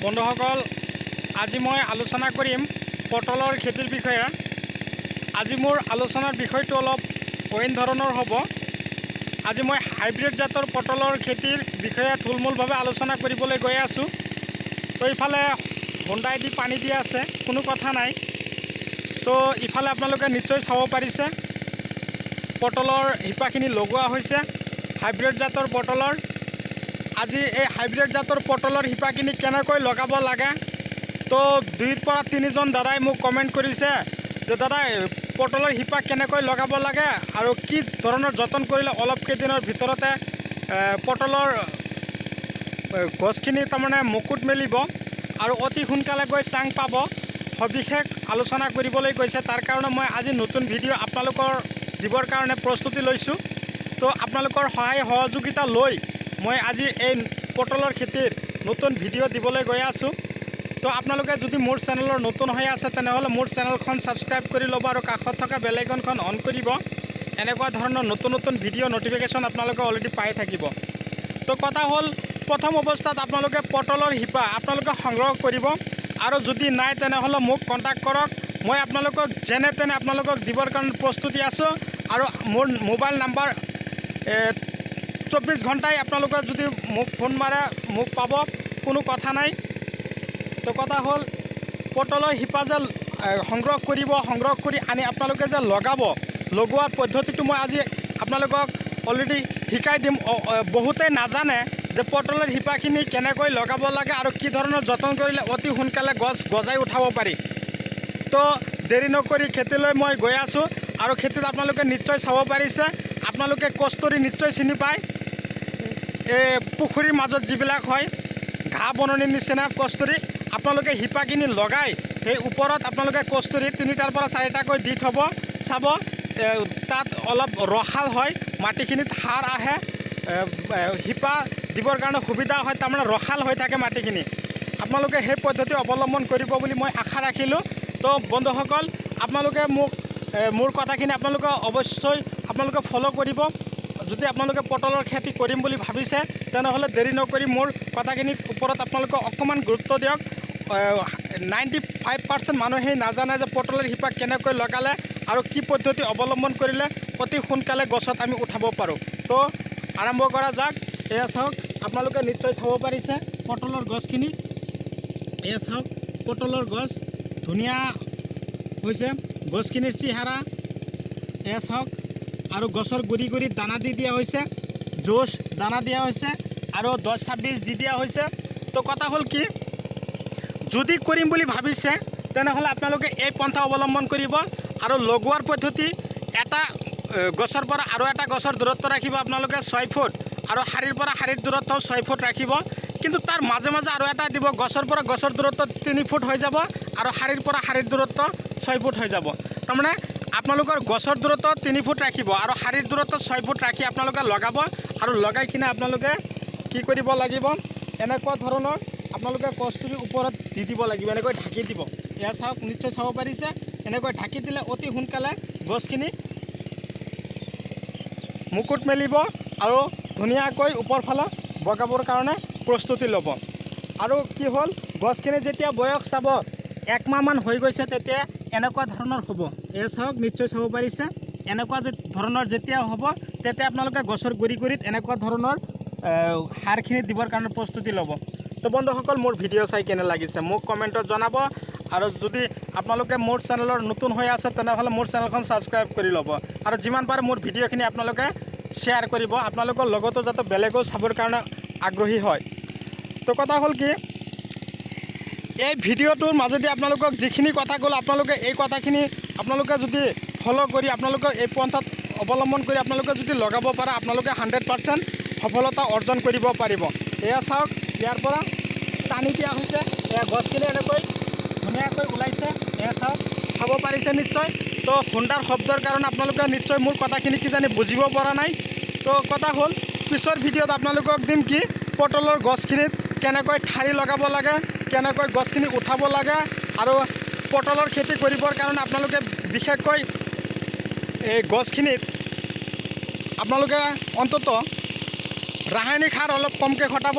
বন্ধুসকল, আজি মই আলোচনা কৰিম পটলৰ খেতিৰ বিষয়ে। আজি মোৰ আলোচনাৰ বিষয়টো অলপ অইন ধৰণৰ হ'ব। আজি মই হাইব্ৰিড জাতৰ পটলৰ খেতিৰ বিষয়ে থুলমূলভাৱে আলোচনা কৰিবলৈ গৈ আছোঁ। তো ইফালে হোণ্ডাই দি পানী দি আছে, কোনো কথা নাই। তো ইফালে আপোনালোকে নিশ্চয় চাব পাৰিছে পটলৰ শিপাখিনি লগোৱা হৈছে হাইব্ৰিড জাতৰ পটলৰ। আজি এই হাইব্ৰিড জাতৰ পটলৰ শিপাখিনি কেনেকৈ লগাব লাগে, তো 2ৰ পৰা 3জন দাদাই মোক কমেণ্ট কৰিছে যে দাদা পটলৰ শিপা কেনেকৈ লগাব লাগে আৰু কি ধৰণৰ যতন কৰিলে অলপ কেইদিনৰ ভিতৰতে পটলৰ গছখিনি তাৰমানে মুকুট মেলিব আৰু অতি সোনকালে গৈ চাং পাব, সবিশেষ আলোচনা কৰিবলৈ গৈছে। তাৰ কাৰণে মই আজি নতুন ভিডিঅ' আপোনালোকৰ দিবৰ কাৰণে প্ৰস্তুতি লৈছোঁ। তো আপোনালোকৰ সহায় সহযোগিতা লৈ মই আজি এই পটলৰ খেতিৰ নতুন ভিডিঅ' দিবলৈ গৈ আছোঁ। তো আপোনালোকে যদি মোৰ চেনেলৰ নতুন হৈ আছে তেনেহ'লে মোৰ চেনেলখন ছাবস্ক্ৰাইব কৰি ল'ব আৰু কাষত থকা বেল আইকনখন অন কৰিব। এনেকুৱা ধৰণৰ নতুন নতুন ভিডিঅ' নটিফিকেশ্যন আপোনালোকে অলৰেডি পাই থাকিব। তো কথা হ'ল, প্ৰথম অৱস্থাত আপোনালোকে পটলৰ শিপা আপোনালোকে সংগ্ৰহ কৰিব আৰু যদি নাই তেনেহ'লে মোক কণ্টেক্ট কৰক। মই আপোনালোকক যেনে তেনে আপোনালোকক দিবৰ কাৰণে প্ৰস্তুতি আছোঁ। আৰু মোৰ মোবাইল নাম্বাৰ 24 ঘণ্টাই আপোনালোকে যদি মোক ফোন মাৰে মোক পাব, কোনো কথা নাই। তো কথা হ'ল, পটলৰ শিপা যে সংগ্ৰহ কৰিব, সংগ্ৰহ কৰি আনি আপোনালোকে যে লগোৱাৰ পদ্ধতিটো মই আজি আপোনালোকক অলৰেডি শিকাই দিম। বহুতেই নাজানে যে পটলৰ শিপাখিনি কেনেকৈ লগাব লাগে আৰু কি ধৰণৰ যতন কৰিলে অতি সোনকালে গছ গজাই উঠাব পাৰি। তো দেৰি নকৰি খেতিলৈ মই গৈ আছোঁ আৰু খেতিত আপোনালোকে নিশ্চয় চাব পাৰিছে, আপোনালোকে কষ্টুৰি নিশ্চয় চিনি পায়। এই পুখুৰীৰ মাজত যিবিলাক হয় ঘাঁহ বননিৰ নিচিনা কষ্টুৰি, আপোনালোকে শিপাখিনি লগাই সেই ওপৰত আপোনালোকে কষ্টুৰি 3টাৰ পৰা 4টাকৈ দি থ'ব। চাব তাত অলপ ৰসাল হয়, মাটিখিনিত সাৰ আহে, শিপা দিবৰ কাৰণে সুবিধা হয়, তাৰমানে ৰসাল হৈ থাকে মাটিখিনি। আপোনালোকে সেই পদ্ধতি অৱলম্বন কৰিব বুলি মই আশা ৰাখিলোঁ। তো বন্ধুসকল, আপোনালোকে মোৰ কথাখিনি আপোনালোকে অৱশ্যই আপোনালোকে ফ'ল' কৰিব। যদি আপোনালোকে পটলৰ খেতি কৰিম বুলি ভাবিছে তেনেহ'লে দেৰি নকৰি মোৰ কথাখিনিৰ ওপৰত আপোনালোকে অকণমান গুৰুত্ব দিয়ক। 95% মানুহেই নাজানে যে পটলৰ শিপা কেনেকৈ লগালে আৰু কি পদ্ধতি অৱলম্বন কৰিলে অতি সোনকালে গছত আমি উঠাব পাৰোঁ। তো আৰম্ভ কৰা যাওক। এয়া চাওক, আপোনালোকে নিশ্চয় চাব পাৰিছে পটলৰ গছখিনি। এয়া চাওক পটলৰ গছ ধুনীয়া হৈছে, গছখিনিৰ চেহেৰা এয়া চাওক। আৰু গছৰ গুৰি গুৰিত দানা দি দিয়া হৈছে, জোচ দানা দিয়া হৈছে আৰু 10-26 দি দিয়া হৈছে। তো কথা হ'ল কি, যদি কৰিম বুলি ভাবিছে তেনেহ'লে আপোনালোকে এই পন্থা অৱলম্বন কৰিব। আৰু লগোৱাৰ পদ্ধতি, এটা গছৰ পৰা আৰু এটা গছৰ দূৰত্ব ৰাখিব আপোনালোকে 6 ফুট আৰু শাৰীৰ পৰা শাৰীৰ দূৰত্ব 6 ফুট ৰাখিব। কিন্তু তাৰ মাজে মাজে আৰু এটা দিব, গছৰ পৰা গছৰ দূৰত্ব 3 ফুট হৈ যাব আৰু শাৰীৰ পৰা শাৰীৰ দূৰত্ব 6 ফুট হৈ যাব। তাৰমানে আপোনালোকৰ গছৰ দূৰত্ব 3 ফুট ৰাখিব আৰু শাৰীৰ দূৰত্ব 6 ফুট ৰাখি আপোনালোকে লগাব। আৰু লগাই কিনে আপোনালোকে কি কৰিব লাগিব, এনেকুৱা ধৰণৰ আপোনালোকে কষ্টুৰি ওপৰত দি দিব লাগিব, এনেকৈ ঢাকি দিব। এয়া চাওক, নিশ্চয় চাব পাৰিছে, এনেকৈ ঢাকি দিলে অতি সোনকালে গছখিনি মুকুট মেলিব আৰু ধুনীয়াকৈ ওপৰ ফালে বগাবৰ কাৰণে প্ৰস্তুতি ল'ব। আৰু কি হ'ল, গছখিনি যেতিয়া বয়স চাব 1 মাহমান হৈ গৈছে তেতিয়া এনেকুৱা ধৰণৰ হ'ব। এয়া চাওক, নিশ্চয় চাব পাৰিছে, এনেকুৱা ধৰণৰ যেতিয়া হ'ব তেতিয়া আপোনালোকে গছৰ গুৰি গুৰিত এনেকুৱা ধৰণৰ সাৰখিনি দিবৰ কাৰণে প্ৰস্তুতি ল'ব। তো বন্ধুসকল, মোৰ ভিডিঅ' চাই কেনে লাগিছে মোক কমেণ্টত জনাব। আৰু যদি আপোনালোকে মোৰ চেনেলৰ নতুন হৈ আছে তেনেহ'লে মোৰ চেনেলখন ছাবস্ক্ৰাইব কৰি ল'ব আৰু যিমান পাৰে মোৰ ভিডিঅ'খিনি আপোনালোকে শ্বেয়াৰ কৰিব, আপোনালোকৰ লগতো যাতে বেলেগেও চাবৰ কাৰণে আগ্ৰহী হয়। তো কথা হ'ল কি, এই ভিডিঅ'টোৰ মাজেদি আপোনালোকক যিখিনি কথা ক'লোঁ আপোনালোকে এই কথাখিনি আপোনালোকে যদি ফ'ল' কৰি আপোনালোকে এই পন্থাত অৱলম্বন কৰি আপোনালোকে যদি লগাব পাৰে আপোনালোকে 100% সফলতা অৰ্জন কৰিব পাৰিব। এয়া চাওক, ইয়াৰ পৰা টানি দিয়া হৈছে, এয়া গছখিনি এনেকৈ ধুনীয়াকৈ ওলাইছে। এয়া চাওক, চাব পাৰিছে নিশ্চয়। তো হোণ্ডাৰ শব্দৰ কাৰণে আপোনালোকে নিশ্চয় মোৰ কথাখিনি কিজানি বুজিব পৰা নাই। তো কথা হ'ল, পিছৰ ভিডিঅ'ত আপোনালোকক দিম কি পটলৰ গছখিনিত কেনেকৈ ঠাৰি লগাব লাগে, কেনেকৈ গছখিনি উঠাব লাগে। আৰু পটলৰ খেতি কৰিবৰ কাৰণে আপোনালোকে বিশেষকৈ এই গছখিনিত আপোনালোকে অন্ততঃ ৰাসায়নিক সাৰ অলপ কমকৈ খটাব।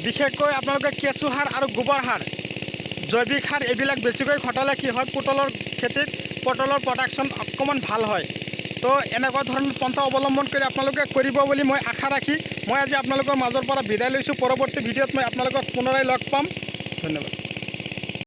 বিশেষকৈ আপোনালোকে কেঁচু সাৰ আৰু গোবৰ সাৰ জৈৱিক সাৰ এইবিলাক বেছিকৈ খটালে কি হয় পটলৰ খেতিত পটলৰ প্ৰডাকশ্যন অকণমান ভাল হয়। তো এনেকুৱা ধৰণৰ পন্থা অৱলম্বন কৰি আপোনালোকে কৰিব বুলি মই আশা ৰাখি মই আজি আপোনালোকৰ মাজৰ পৰা বিদায় লৈছোঁ। পৰৱৰ্তী ভিডিঅ'ত মই আপোনালোকক পুনৰাই লগ পাম। ধন্যবাদ।